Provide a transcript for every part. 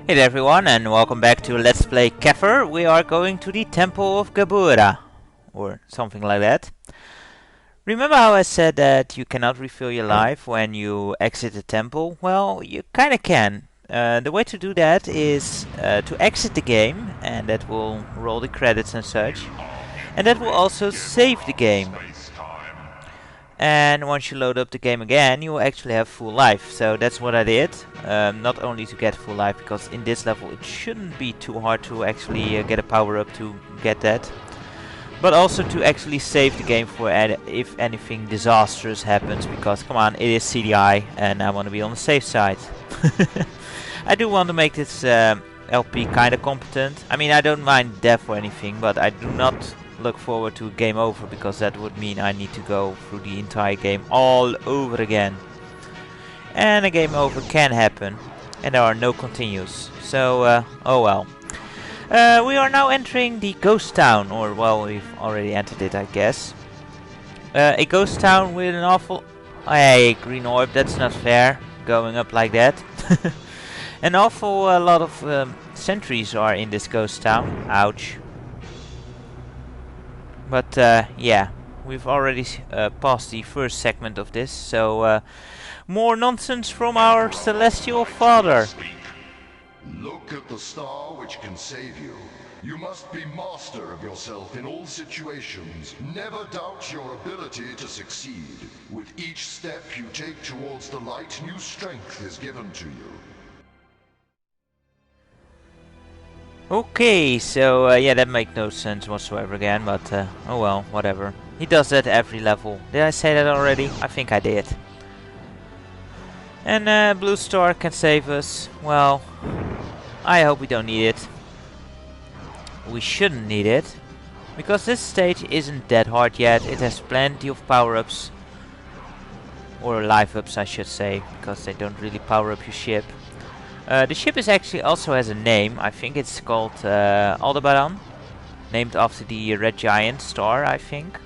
Hey there everyone, and welcome back to Let's Play Kether. We are going to the Temple of Gebourah, or something like that. Remember how I said that you cannot refill your life when you exit the temple? Well, you kinda can. The way to do that is to exit the game, and that will roll the credits and such. And that will also save the game. And once you load up the game again, you will actually have full life. So that's what I did. Not only to get full life, because in this level it shouldn't be too hard to actually get a power up to get that. But also to actually save the game for if anything disastrous happens, because come on, it is CDI and I want to be on the safe side. I do want to make this LP kinda competent. I mean, I don't mind death or anything, but I do not look forward to game over, because that would mean I need to go through the entire game all over again. And a game over can happen, and there are no continues. So, oh well. We are now entering the ghost town, or well, we've already entered it, I guess. A ghost town with an awful... Hey, green orb, that's not fair, going up like that. An awful lot of sentries are in this ghost town. Ouch. But yeah, we've already passed the first segment of this, so more nonsense from our celestial father. Look at the star which can save you. You must be master of yourself in all situations. Never doubt your ability to succeed. With each step you take towards the light, new strength is given to you. Okay, so yeah, that makes no sense whatsoever again, but oh well, whatever. He does that every level. Did I say that already? I think I did. And Blue Star can save us. Well, I hope we don't need it. We shouldn't need it, because this stage isn't that hard yet. It has plenty of power-ups. Or life-ups, I should say, because they don't really power up your ship. The ship is actually also has a name. I think it's called Aldebaran, named after the red giant star, I think.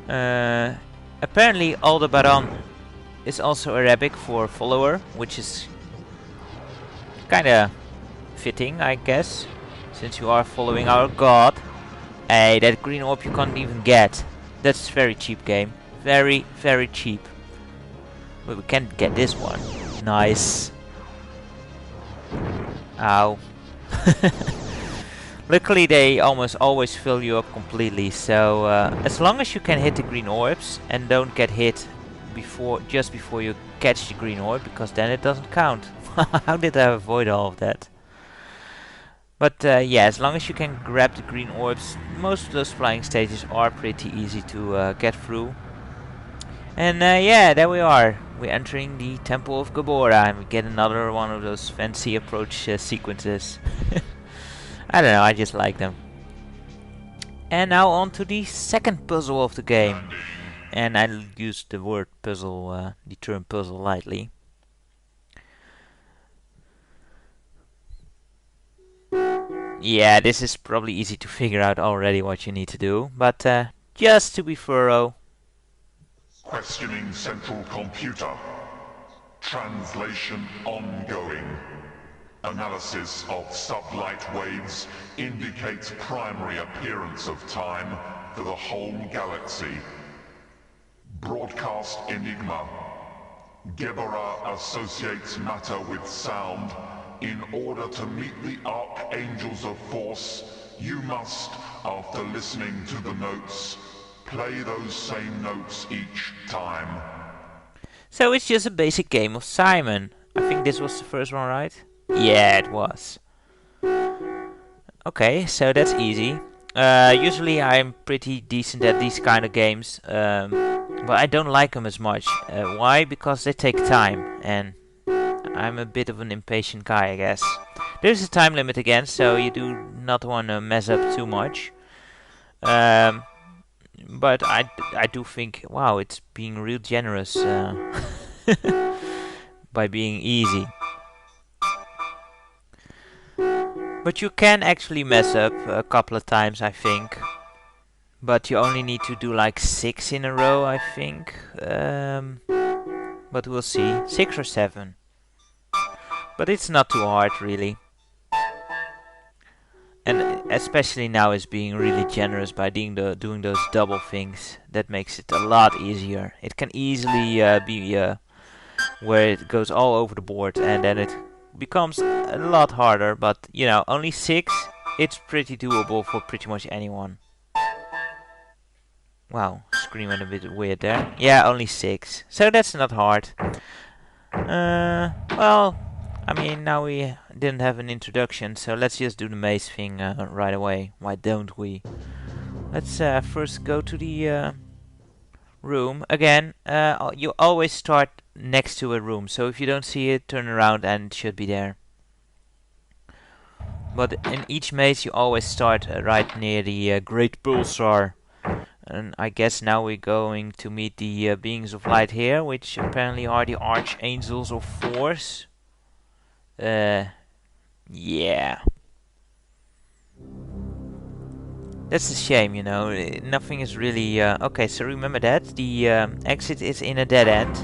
Apparently Aldebaran is also Arabic for follower, which is kinda fitting, I guess, since you are following our god. Hey, that green orb you can't even get. That's very cheap game. Very, very cheap. But we can't get this one. Nice. Ow. Luckily they almost always fill you up completely, so as long as you can hit the green orbs and don't get hit just before you catch the green orb, because then it doesn't count. How did I avoid all of that? But yeah, as long as you can grab the green orbs, most of those flying stages are pretty easy to get through. And yeah, there we are. We're entering the Temple of Gebourah, and we get another one of those fancy approach sequences. I don't know, I just like them. And now on to the second puzzle of the game. And I use the word puzzle, the term puzzle lightly. Yeah, this is probably easy to figure out already what you need to do, but just to be thorough. Questioning central computer. Translation ongoing. Analysis of sublight waves indicates primary appearance of time for the whole galaxy. Broadcast enigma. Gebourah associates matter with sound. In order to meet the archangels of force, you must, after listening to the notes, play those same notes each time. So it's just a basic game of Simon. I think this was the first one, right? Yeah, it was. Okay, so that's easy. Usually I'm pretty decent at these kind of games, but I don't like them as much. Why? Because they take time, and I'm a bit of an impatient guy, I guess. There's a time limit again, so you do not want to mess up too much. But I do think, wow, it's being real generous by being easy. But you can actually mess up a couple of times, I think. But you only need to do like 6 in a row, I think. But we'll see. 6 or 7. But it's not too hard, really. And especially now it's being really generous by doing those double things. That makes it a lot easier. It can easily be where it goes all over the board, and then it becomes a lot harder. But you know, only 6. It's pretty doable for pretty much anyone. Wow, screen went a bit weird there. Yeah, only 6. So that's not hard. Well, I mean, now we didn't have an introduction, so let's just do the maze thing right away. Why don't we? Let's first go to the room. Again, you always start next to a room, so if you don't see it, turn around and it should be there. But in each maze you always start right near the Great Pulsar. And I guess now we're going to meet the beings of light here, which apparently are the archangels of force. Yeah. That's a shame, you know. Nothing is really... okay, so remember that. The exit is in a dead end.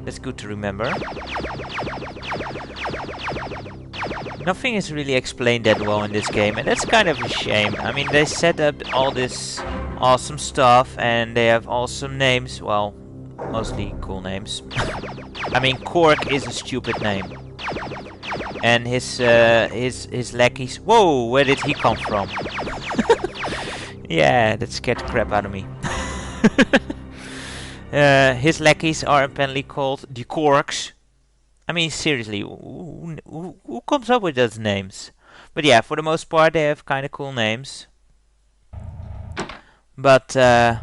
That's good to remember. Nothing is really explained that well in this game, and that's kind of a shame. I mean, they set up all this awesome stuff, and they have awesome names. Well, mostly cool names. I mean, Cork is a stupid name. And his lackeys... Whoa, where did he come from? Yeah, that scared the crap out of me. His lackeys are apparently called the Corks. I mean, seriously, who comes up with those names? But yeah, for the most part, they have kind of cool names. But, yeah,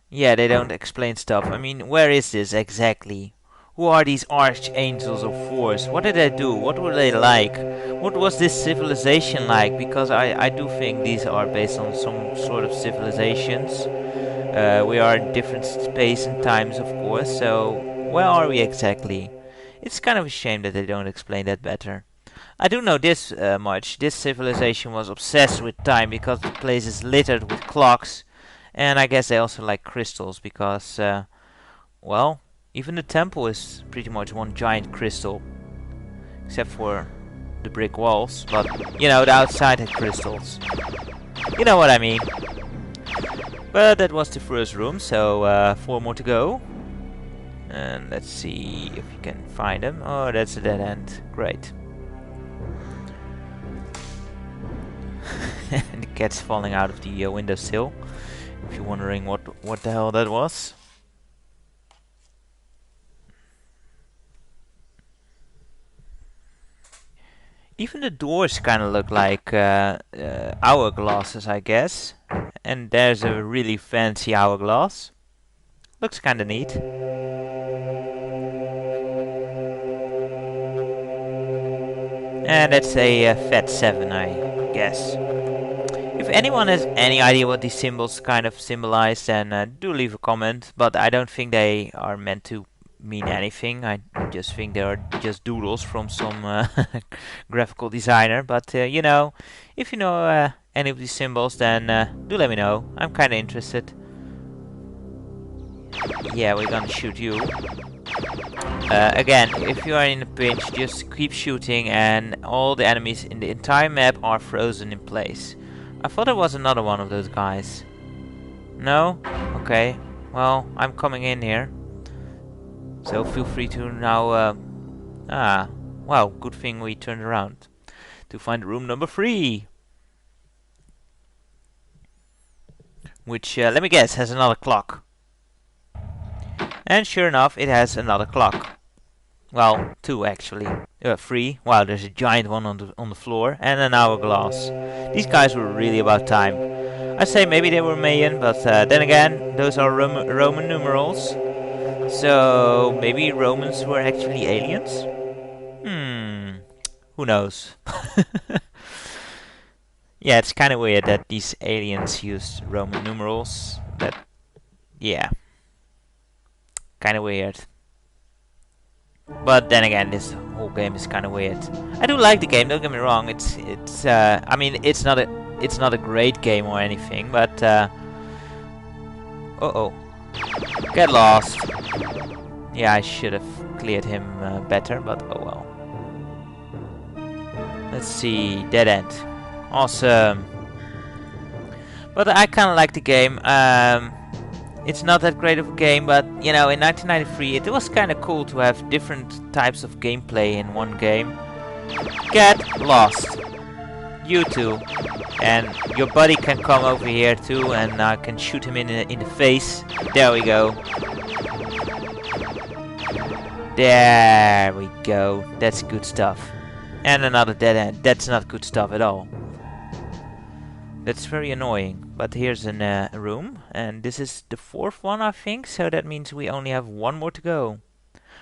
they don't explain stuff. I mean, where is this exactly? Who are these archangels of force? What did they do? What were they like? What was this civilization like? Because I do think these are based on some sort of civilizations. We are in different space and times, of course, so where are we exactly? It's kind of a shame that they don't explain that better. I do know this much. This civilization was obsessed with time because the place is littered with clocks. And I guess they also like crystals because, well, even the temple is pretty much one giant crystal. Except for the brick walls. But, you know, the outside had crystals. You know what I mean. But that was the first room, so 4 more to go. And let's see if you can find them. Oh, that's a dead end. Great. And the cat's falling out of the windowsill. If you're wondering what the hell that was. Even the doors kind of look like hourglasses, I guess. And there's a really fancy hourglass. Looks kind of neat. And that's a Fat 7, I guess. If anyone has any idea what these symbols kind of symbolize, then do leave a comment. But I don't think they are meant to mean anything. I just think they are just doodles from some graphical designer. But you know, if you know any of these symbols, then do let me know. I'm kind of interested. Yeah, we're gonna shoot you. Again, if you are in a pinch, just keep shooting and all the enemies in the entire map are frozen in place. I thought there was another one of those guys. No? Okay. Well, I'm coming in here. So feel free to now... wow, good thing we turned around to find room number 3. Which, let me guess, has another clock. And sure enough, it has another clock. Well, 2 actually. 3. Wow, there's a giant one on the floor and an hourglass. These guys were really about time. I'd say maybe they were Mayan, but then again, those are Roman numerals. So maybe Romans were actually aliens? Who knows? Yeah, it's kind of weird that these aliens used Roman numerals. Yeah. Kind of weird. But then again, this whole game is kind of weird. I do like the game. Don't get me wrong. It's. I mean, it's not a great game or anything. But get lost. Yeah, I should have cleared him better. But oh well. Let's see, dead end. Awesome. But I kind of like the game. It's not that great of a game, but you know, in 1993 it was kind of cool to have different types of gameplay in one game. Get lost. You too. And your buddy can come over here too, and I can shoot him in the face. There we go. There we go. That's good stuff. And another dead end. That's not good stuff at all. That's very annoying. But here's a room, and this is the 4th one, I think. So that means we only have one more to go.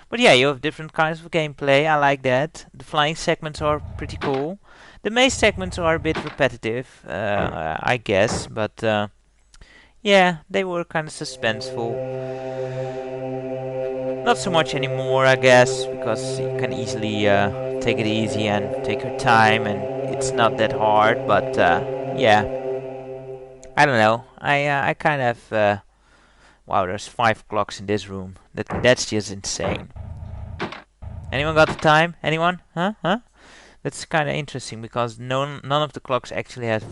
But yeah, you have different kinds of gameplay. I like that. The flying segments are pretty cool. The maze segments are a bit repetitive, I guess. But yeah, they were kind of suspenseful. Not so much anymore, I guess, because you can easily take it easy and take your time, and it's not that hard. But yeah, I don't know. I kind of wow, there's 5 clocks in this room. That's just insane. Anyone got the time? Anyone? Huh? That's kind of interesting because none of the clocks actually have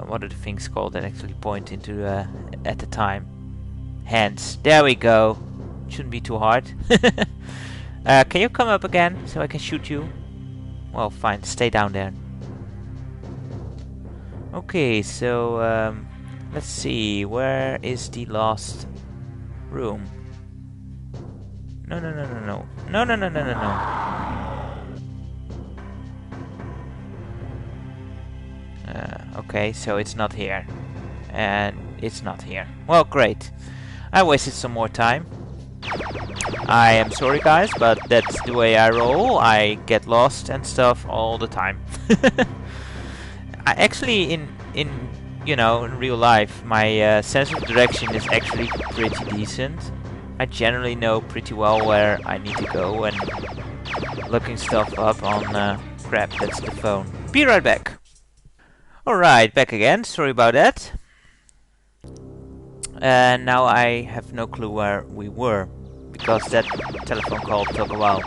what are the things called that actually point into at the time? Hands. There we go. Shouldn't be too hard. Can you come up again so I can shoot you? Well, fine. Stay down there. Okay, so let's see. Where is the last room? No. Okay, so it's not here. And it's not here. Well, great. I wasted some more time. I am sorry, guys, but that's the way I roll. I get lost and stuff all the time. I actually, in you know, in real life, my sense of direction is actually pretty decent. I generally know pretty well where I need to go, and looking stuff up on crap, that's the phone. Be right back. Alright, back again. Sorry about that. And now I have no clue where we were, because that telephone call took a while.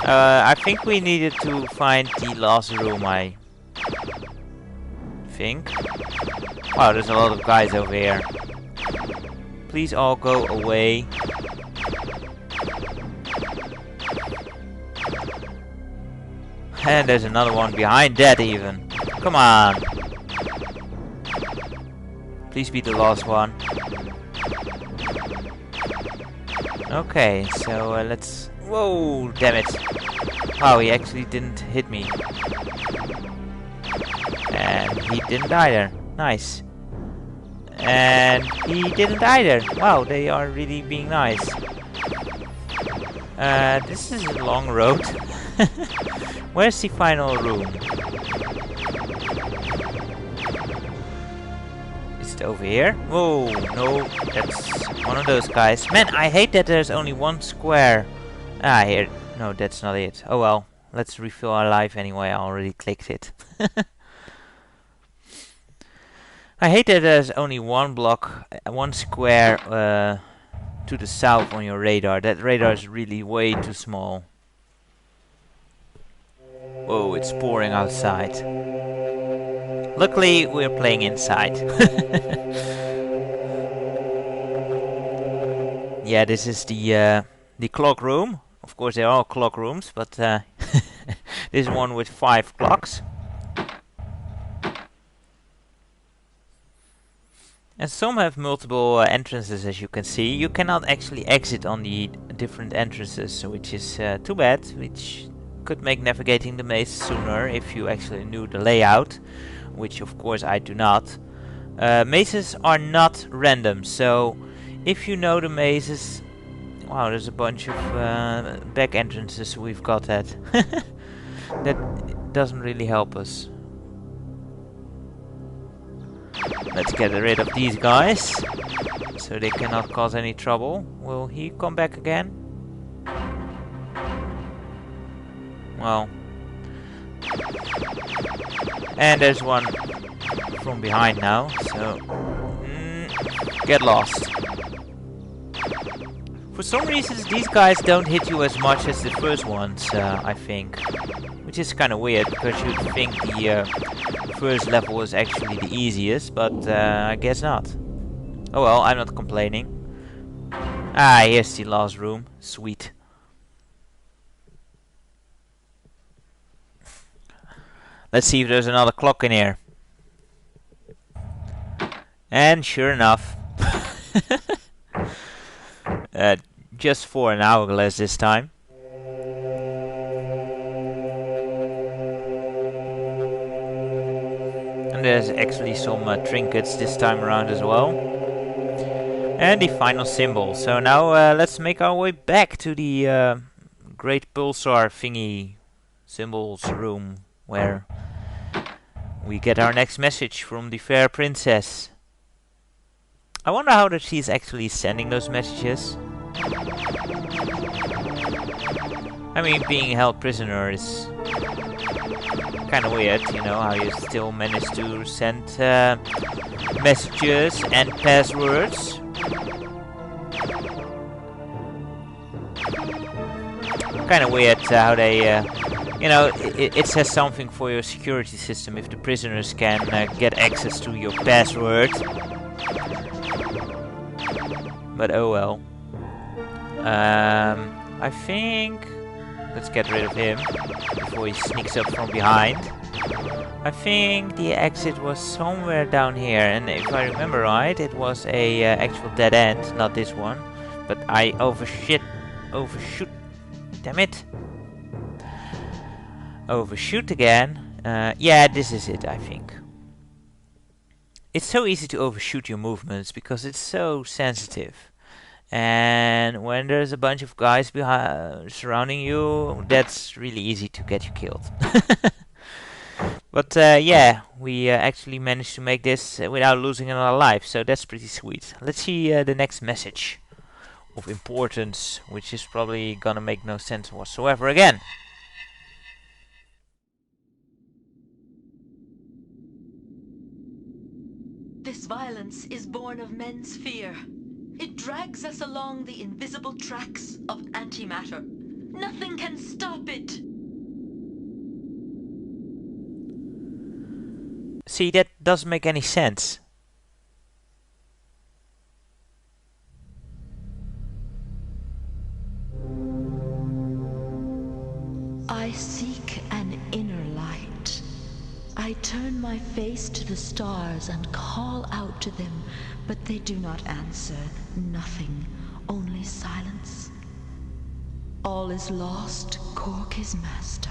I think we needed to find the last room, I think. Wow, there's a lot of guys over here. Please all go away. And there's another one behind that even. Come on. Please be the last one. Okay, so let's... Whoa, damn it. Wow, he actually didn't hit me. And he didn't either. Nice. And he didn't either. Wow, they are really being nice. This is a long road. Where's the final room? Is it over here? Whoa, no, that's one of those guys. Man, I hate that there's only one square. Ah, here. No, that's not it. Oh well, let's refill our life anyway. I already clicked it. I hate that there's only one block, one square to the south on your radar. That radar is really way too small. Whoa, it's pouring outside. Luckily, we're playing inside. Yeah, this is the clock room. Of course, they're all clock rooms, but this is one with 5 clocks. And some have multiple entrances, as you can see. You cannot actually exit on the different entrances, which is too bad, which could make navigating the maze sooner if you actually knew the layout, which of course I do not. Mazes are not random, so if you know the mazes... Wow, there's a bunch of back entrances we've got at. That doesn't really help us. Let's get rid of these guys, so they cannot cause any trouble. Will he come back again? Well. And there's one from behind now, so... get lost. For some reasons, these guys don't hit you as much as the first ones, I think. Which is kind of weird, because you'd think the first level is actually the easiest, but I guess not. Oh well, I'm not complaining. Ah, here's the last room. Sweet. Let's see if there's another clock in here. And sure enough. Just for an hourglass this time. And there's actually some trinkets this time around as well. And the final symbol. So now let's make our way back to the great pulsar thingy symbols room, where we get our next message from the fair princess. I wonder how that she's actually sending those messages. I mean, being held prisoner is kind of weird, you know, how you still manage to send messages and passwords. Kind of weird how they, you know, it says something for your security system if the prisoners can get access to your password. But oh well. I think... Let's get rid of him before he sneaks up from behind. I think the exit was somewhere down here, and if I remember right, it was a actual dead end, not this one. But I overshoot. Damn it! Overshoot again. Yeah, this is it, I think. It's so easy to overshoot your movements because it's so sensitive. And when there's a bunch of guys surrounding you, that's really easy to get you killed. But yeah, we actually managed to make this without losing another life, so that's pretty sweet. Let's see the next message of importance, which is probably gonna make no sense whatsoever again. This violence is born of men's fear. It drags us along the invisible tracks of antimatter. Nothing can stop it. See, that doesn't make any sense. I seek an inner light. I turn my face to the stars and call out to them, but they do not answer. Nothing, only silence. All is lost, Cork is master.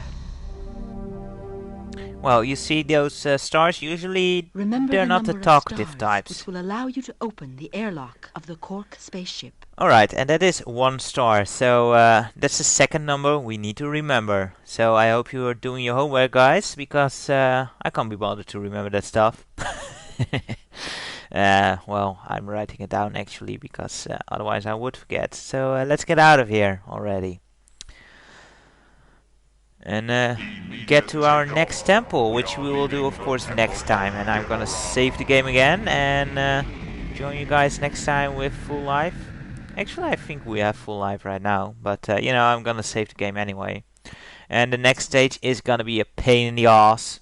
Well, you see, those stars usually, Remember they're the not the number of talkative stars, types. which will allow you to open the airlock of the Cork spaceship. Alright, and that is 1 star, so that's the second number we need to remember. So I hope you are doing your homework, guys, because I can't be bothered to remember that stuff. Well, I'm writing it down actually, because otherwise I would forget. So let's get out of here already. And get to our next temple, which we will do of course next time. And I'm gonna save the game again and join you guys next time with full life. Actually, I think we have full life right now, but you know, I'm gonna save the game anyway. And the next stage is gonna be a pain in the ass.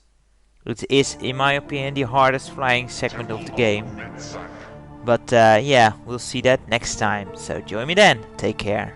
It is, in my opinion, the hardest flying segment of the game. But yeah, we'll see that next time. So join me then. Take care.